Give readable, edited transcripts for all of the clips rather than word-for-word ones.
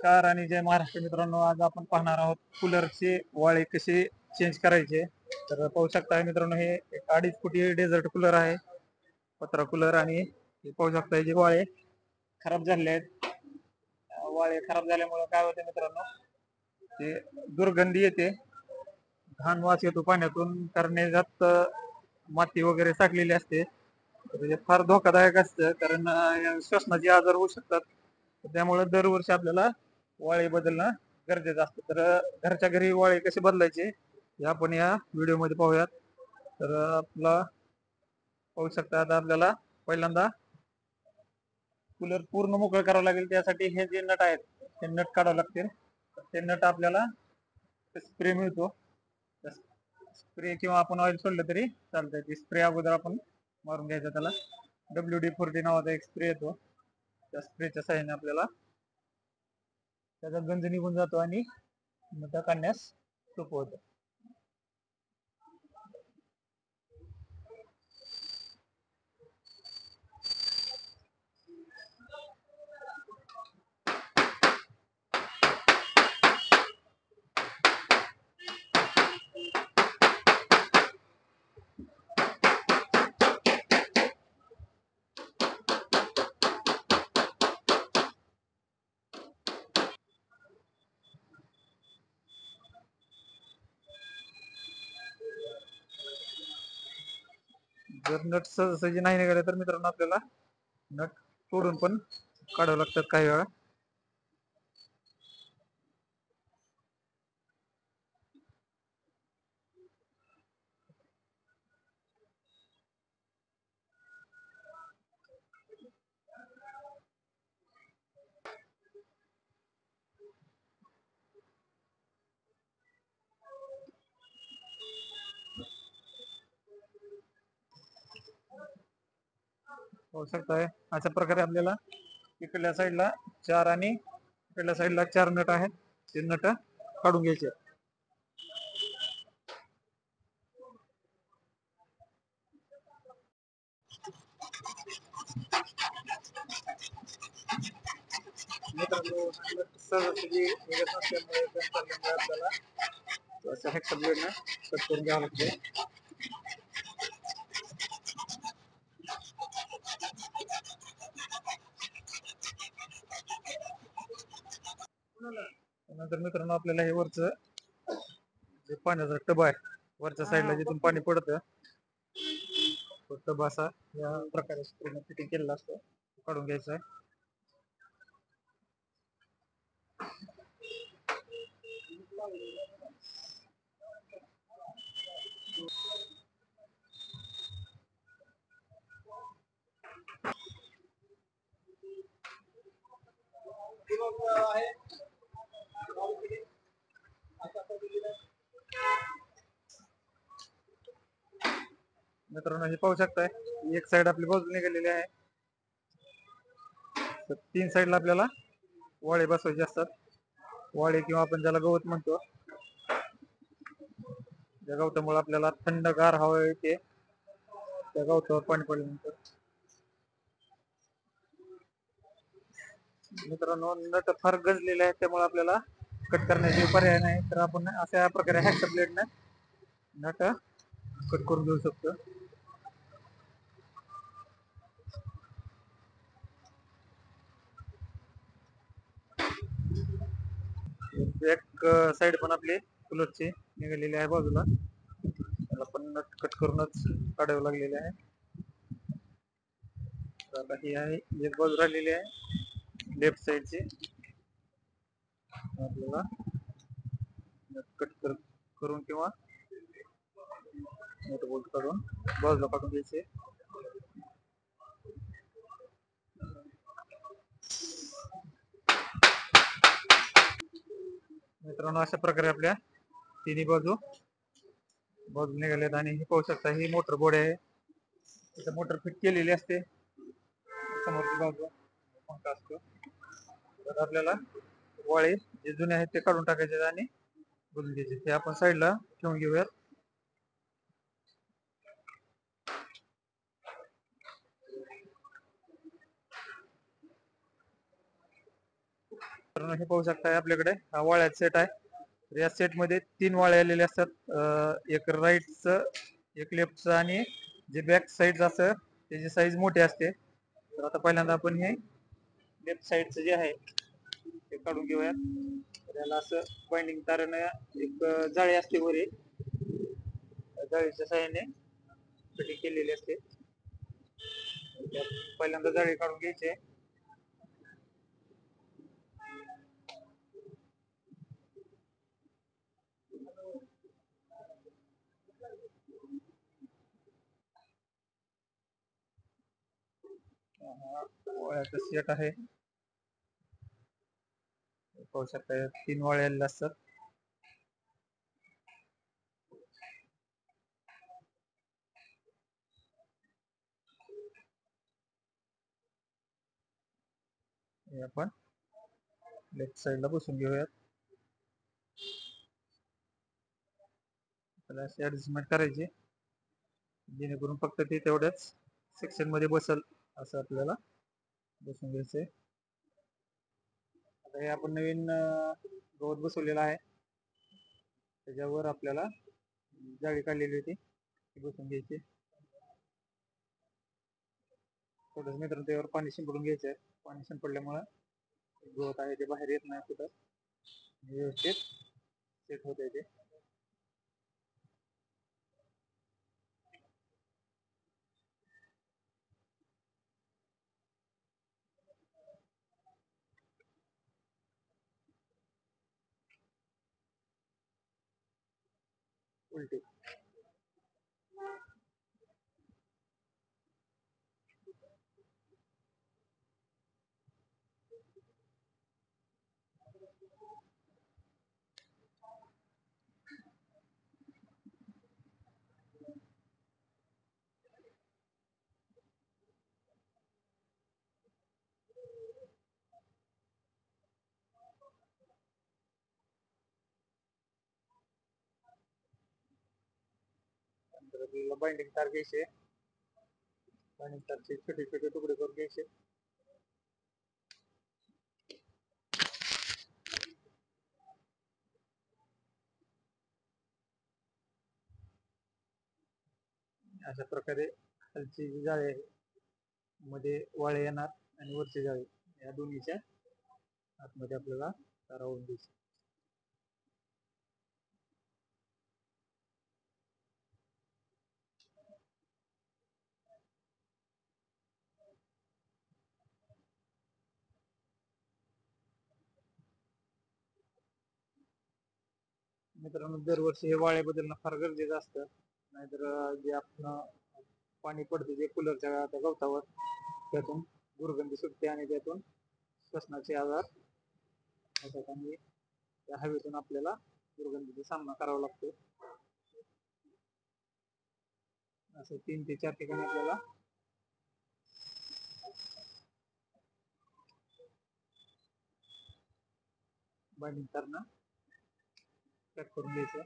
नमस्कार आणि जय महाराष्ट्र मित्रांनो. आज आपण पाहणार आहोत कूलरचे वाळे कसे चेंज करायचे. तर पाहू शकता मित्रांनो, हे एक 2.5 फुटी डेझर्ट कूलर आहे, पत्रा कूलर. आणि हे पाहू शकता जे वाळे खराब झाले आहेत. वाळे खराब झाल्यामुळे काय होते मित्रांनो, ते दुर्गंधी येते, घाण वास येतो पाण्यातून, कारण याच्यात माती वगैरे साठलेली असते. तर हे फार धोकादायक असतं, कारण श्वसनाचे आजार होऊ शकतात. त्यामुळे दरवर्षी आपल्याला वाळे बदलणं गरजेचं असतं. तर घरच्या घरी वाळे कसे बदलायचे हे आपण या व्हिडिओमध्ये पाहूयात. तर आपला पाहू शकता, आता आपल्याला पहिल्यांदा कूलर पूर्ण मोकळं करावं लागेल. त्यासाठी हे जे नट आहेत ते नट काढावं लागतील. ते नट आपल्याला स्प्रे मिळतो, स्प्रे किंवा आपण ऑइल सोडलं तरी चालतंय. ते स्प्रे अगोदर आपण मारून घ्यायचा. त्याला WD-40 नावाचा एक स्प्रे येतो. त्या स्प्रेच्या साहाय्याने आपल्याला त्याचा गंज निघून जातो आणि नट काढण्यास सोपं होतं. जर नट सहजी नाही निघाले तर मित्रांनो, आपल्याला नट तोडून पण काढावं लागतात काही वेळा. होऊ शकताय अशा प्रकारे आपल्याला इकडल्या साईडला 4 आणि इकडल्या साईडला 4 नट आहेत, ते नट काढून घ्यायचे. मित्रांनो, सहजासहजी निघत नसल्यामुळे आपल्याला असं हॅक्स ब्लेडनं कट करून घ्यावं लागते. नंतर मित्रांनो, आपल्याला हे वरचं जे पाण्याचा टब आहे, वरच्या साईडला जिथून पाणी पडतं, तो टब असा या प्रकारे स्क्रीन फिटिंग केलेला असतो, काढून घ्यायचा आहे. मित्रांनो, हे पाहू शकताय एक साईड आपली बाजू निघालेली आहे. तर 3 साईडला आपल्याला वाळे बसवायचे असतात. वाळे किंवा आपण ज्याला गवत म्हणतो, त्या गवतामुळे आपल्याला थंडगार हवा येते त्या गवतावर पाणी पडल्यानंतर. मित्रांनो, नट फार गंजलेले आहेत, त्यामुळे आपल्याला कट करण्याचे पर्याय नाही. तर आपण अशा प्रकारे हॅक्स ब्लेडने नट कट करून घेऊ शकतो. एक साईड पण आपली कूलरची निघालेली आहे बाजूला, त्याला पण नट कट करूनच काढावे लागलेले आहे. तर आता ही आहे एक बाजू राहिलेली आहे लेफ्ट साईडची, आपल्याला नट कट करून किंवा नट बोल्ट काढून बाजूला काढून घ्यायचे. मित्रांनो, अशा प्रकारे आपल्या तिन्ही बाजू निघालेत. आणि हे पाहू शकता, ही मोटर बोर्ड आहे, तिथं मोटर फिट केलेली असते. समोरची बाजू पंखा असतो. तर आपल्याला वाळे जे जुने आहेत ते काढून टाकायचे आणि बदलून घ्यायचे. ते आपण साईडला ठेवून घेऊयात. मित्रांनो हे पाहू शकताय आपल्याकडे हा वाळ्याचा सेट आहे. तर या सेट मध्ये 3 वाळे आलेले असतात. एक राईटचं, एक लेफ्टचं आणि जे बॅक साईड असं त्याची साईज मोठी असते. तर आता पहिल्यांदा आपण हे लेफ्ट साईडचं जे आहे ते काढून घेऊयात. त्याला असं बाइंडिंग तारेने एक जाळी असते वर, जाळीच्या साहाय्याने कटिंग केलेली असते. पहिल्यांदा जाळी काढून घ्यायची. वाळ्याचं सेट आहे, पाहू शकता 3 वाळे आलेले असतात. हे आपण लेफ्ट साईडला बसून घेऊयात. त्याला अशी ऍडजस्टमेंट करायची जेणेकरून फक्त ते तेवढ्याच सेक्शन मध्ये बसल असं आपल्याला बसून घ्यायचंय. आता हे आपण नवीन गवत बसवलेलं आहे, त्याच्यावर आपल्याला जाळी काढलेली होती ती बसून घ्यायची. थोडस मित्रांनो त्यावर पाणी शिंपडून घ्यायचंय. पाणी शिंपडल्यामुळे गवत आहे ते बाहेर येत नाही कुठं, व्यवस्थित सेट होत ते. उलटी बाइंडिंग तार घ्यायचे. बाइंडिंग तारचे छोटे छोटे तुकडे करून घ्यायचे. अशा प्रकारे खालची जी जाळी आहे मध्ये वाळे येणार आणि वरची जाळी, या दोन्हीच्या आतमध्ये आपल्याला तारा ओढून द्यायची. मित्रांनो दरवर्षी हे वाळे बदलणं फार गरजेचं असतं, नाहीतर जे आपण पाणी पडते जे कूलरच्या त्या गवतावर त्यातून दुर्गंधी सुटते आणि त्यातून श्वसनाचे आजार होतात आणि त्या हवेतून आपल्याला दुर्गंधीचा सामना करावा लागतो. असं 3 ते 4 ठिकाणी आपल्याला बाइंडिंग तारनं पॅक करून घ्यायचं.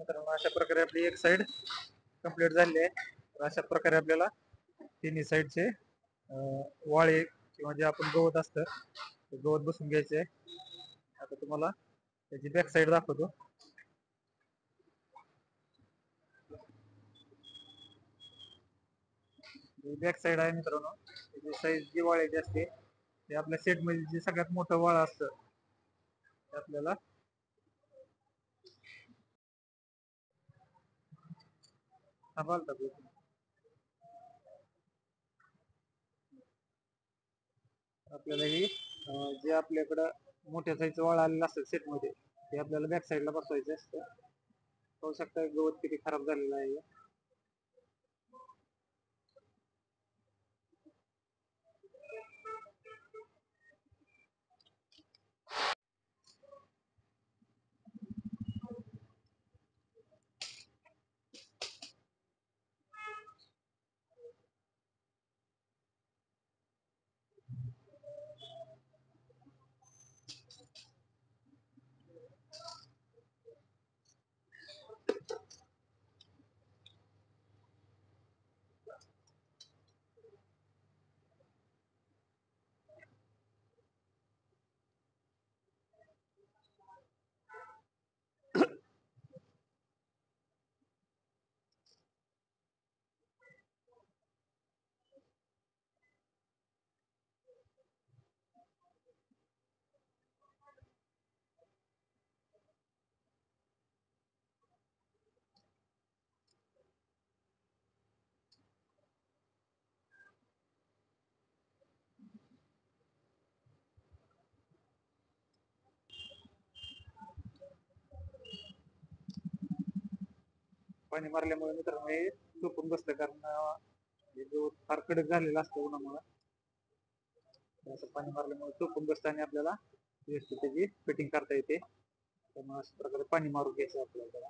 मित्रांनो अशा प्रकारे आपली एक साइड कंप्लीट झाली आहे. तर अशा प्रकारे आपल्याला तिन्ही साईडचे वाळे किंवा जे आपण गवत असतं ते गवत बसून घ्यायचे. आता तुम्हाला त्याची बॅक साइड दाखवतो. बॅक साइड आहे मित्रांनो. त्याची साईज जी वाळ्याची असते ते आपल्या सेट मध्ये जे सगळ्यात मोठं वाळ असतं ते आपल्याला आपल्याला ही जे आपल्याकडं मोठ्या साईजचं वाळ आलेलं असतं सेट मध्ये ते आपल्याला बॅक साईडला बसवायचं असतं. पाहू शकता गवत किती खराब झालेलं आहे. पाणी मारल्यामुळे मित्रांनो हे चुकून बसतं, कारण हे गवत फार कडक झालेलं असतं उन्हामुळे. असं पाणी मारल्यामुळे चुकून बसतं आणि आपल्याला व्यवस्थित त्याची फिटिंग करता येते. त्यामुळे अशा प्रकारे पाणी मारून घ्यायचं आपल्याला.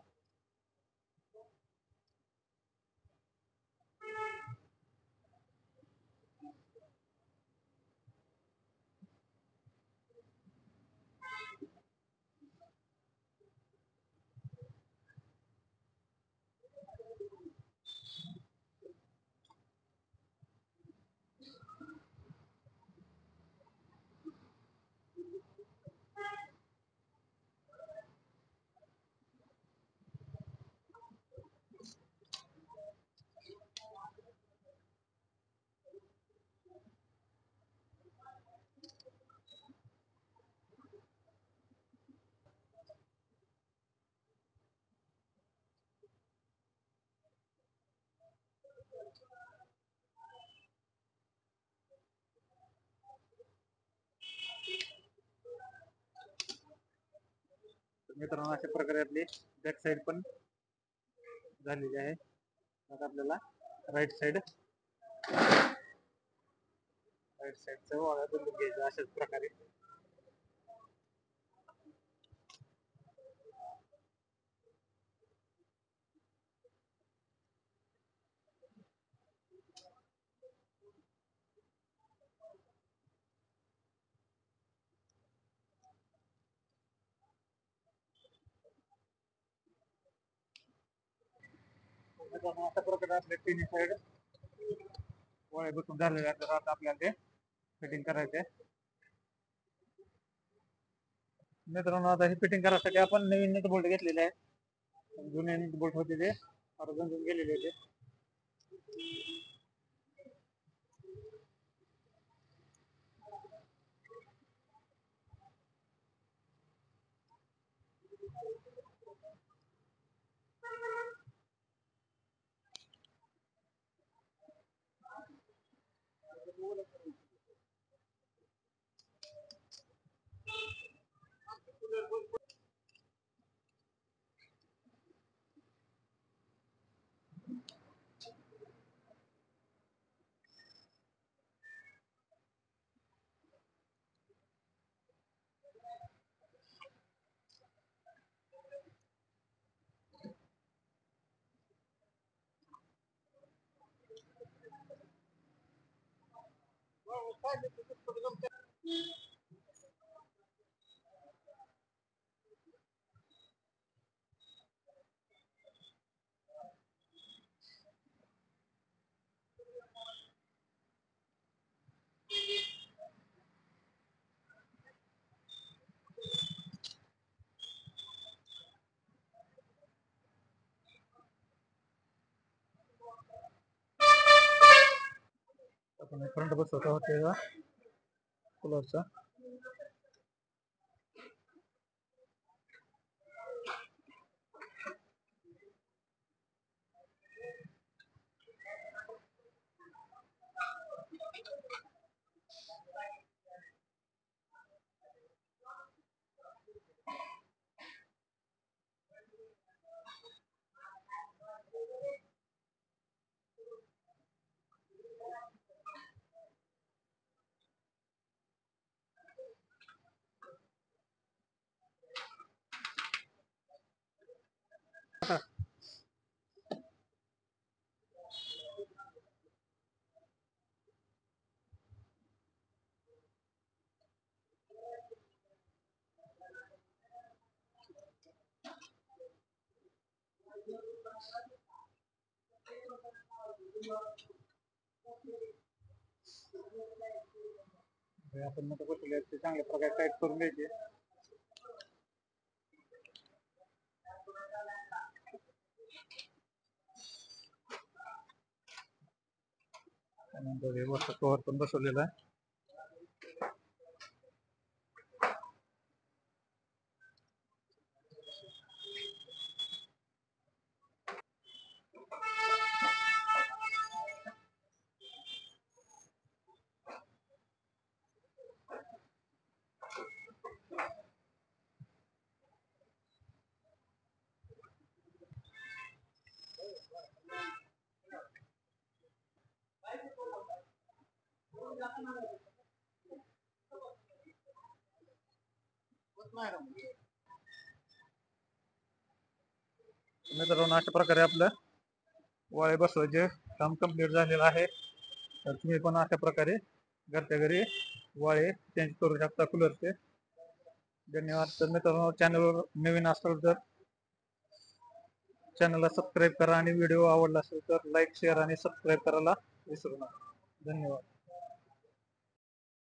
मित्रांनो अशा प्रकारे आपली बॅक साइड पण झालेली आहे. आता आपल्याला राईट साइडचा वाळा बदलून घ्यायचा अशाच प्रकारे. अशा प्रकारे आपले तिन्ही साइड वाळे बसून झालेले आहेत. तर आता आपल्याला ते फिटिंग करायचे. मित्रांनो आता हे फिटिंग करायसाठी आपण नवीन नट बोल्ट घेतलेले आहे. जुने नट बोल्ट होते ते आता गंजून गेलेले होते. फ्रंट बसवता होते कूलरचा. आपण मध्ये बसवले ते चांगल्या प्रकारे टाईट करून घ्यायचे. त्यानंतर हे वरचा कव्हर पण बसवलेला आहे. मित्रांनो अशा प्रकारे आपलं वाळे बसवायचे काम कंप्लीट झालेलं आहे. तर तुम्ही पण अशा प्रकारे घरच्या घरी वाळे चेंज करू शकता कूलरचे. धन्यवाद. तर मित्रांनो चॅनलवर नवीन असाल तर चॅनलला सबस्क्राईब करा आणि व्हिडिओ आवडला असेल तर लाईक शेअर आणि सबस्क्राईब करायला विसरू नका. धन्यवाद.